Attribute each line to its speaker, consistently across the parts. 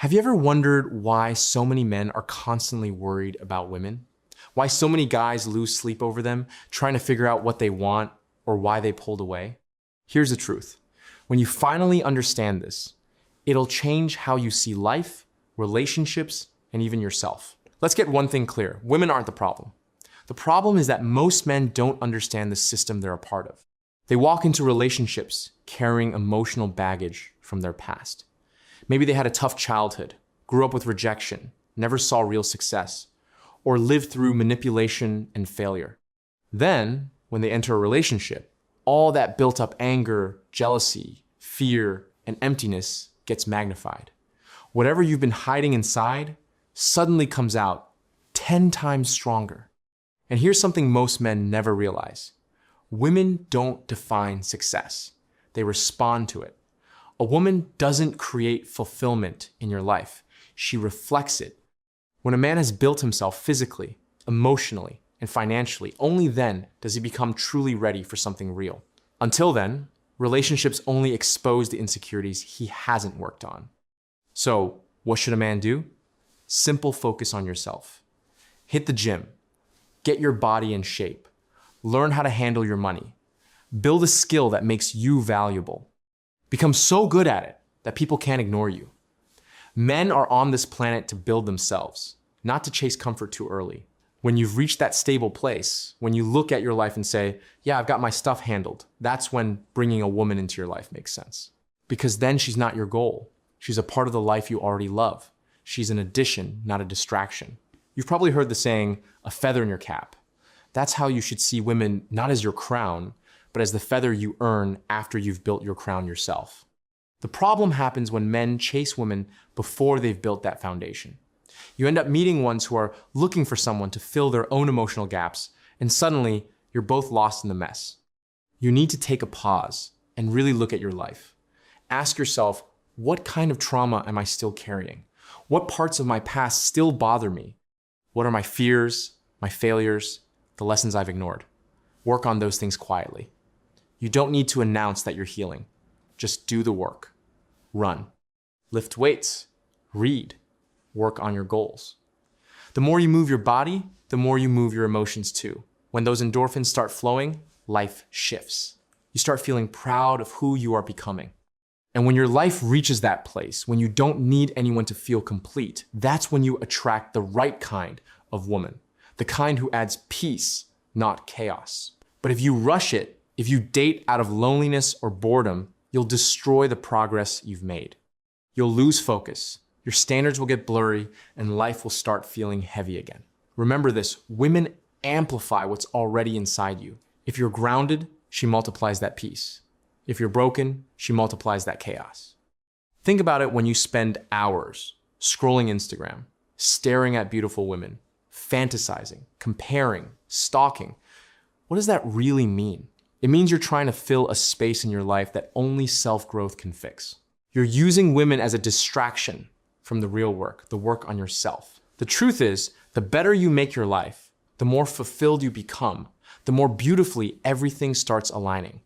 Speaker 1: Have you ever wondered why so many men are constantly worried about women? Why so many guys lose sleep over them, trying to figure out what they want or why they pulled away? Here's the truth. When you finally understand this, it'll change how you see life, relationships, and even yourself. Let's get one thing clear. Women aren't the problem. The problem is that most men don't understand the system they're a part of. They walk into relationships carrying emotional baggage from their past. Maybe they had a tough childhood, grew up with rejection, never saw real success, or lived through manipulation and failure. Then, when they enter a relationship, all that built up anger, jealousy, fear, and emptiness gets magnified. Whatever you've been hiding inside suddenly comes out 10 times stronger. And here's something most men never realize. Women don't define success. They respond to it. A woman doesn't create fulfillment in your life. She reflects it. When a man has built himself physically, emotionally, and financially, only then does he become truly ready for something real. Until then, relationships only expose the insecurities he hasn't worked on. So, what should a man do? Simple focus on yourself. Hit the gym. Get your body in shape. Learn how to handle your money. Build a skill that makes you valuable. Become so good at it that people can't ignore you. Men are on this planet to build themselves, not to chase comfort too early. When you've reached that stable place, when you look at your life and say, yeah, I've got my stuff handled, that's when bringing a woman into your life makes sense. Because then she's not your goal. She's a part of the life you already love. She's an addition, not a distraction. You've probably heard the saying, a feather in your cap. That's how you should see women, not as your crown, but as the feather you earn after you've built your crown yourself. The problem happens when men chase women before they've built that foundation. You end up meeting ones who are looking for someone to fill their own emotional gaps, and suddenly you're both lost in the mess. You need to take a pause and really look at your life. Ask yourself, what kind of trauma am I still carrying? What parts of my past still bother me? What are my fears, my failures, the lessons I've ignored? Work on those things quietly. You don't need to announce that you're healing. Just do the work. Run. Lift weights. Read. Work on your goals. The more you move your body, the more you move your emotions too. When those endorphins start flowing, life shifts. You start feeling proud of who you are becoming. And when your life reaches that place, when you don't need anyone to feel complete, that's when you attract the right kind of woman. The kind who adds peace, not chaos. But if you rush it, if you date out of loneliness or boredom, you'll destroy the progress you've made. You'll lose focus, your standards will get blurry, and life will start feeling heavy again. Remember this, women amplify what's already inside you. If you're grounded, she multiplies that peace. If you're broken, she multiplies that chaos. Think about it when you spend hours scrolling Instagram, staring at beautiful women, fantasizing, comparing, stalking. What does that really mean? It means you're trying to fill a space in your life that only self-growth can fix. You're using women as a distraction from the real work, the work on yourself. The truth is, the better you make your life, the more fulfilled you become, the more beautifully everything starts aligning.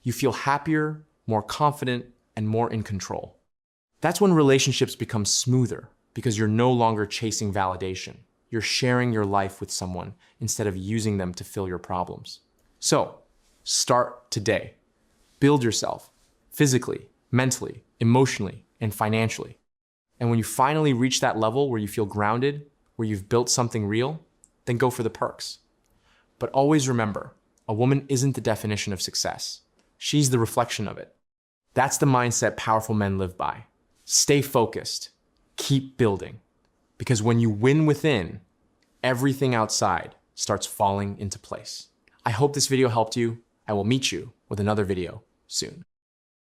Speaker 1: You feel happier, more confident, and more in control. That's when relationships become smoother because you're no longer chasing validation. You're sharing your life with someone instead of using them to fill your problems. So, start today. Build yourself physically, mentally, emotionally, and financially. And when you finally reach that level where you feel grounded, where you've built something real, then go for the perks. But always remember, a woman isn't the definition of success. She's the reflection of it. That's the mindset powerful men live by. Stay focused. Keep building. Because when you win within, everything outside starts falling into place. I hope this video helped you. I will meet you with another video soon.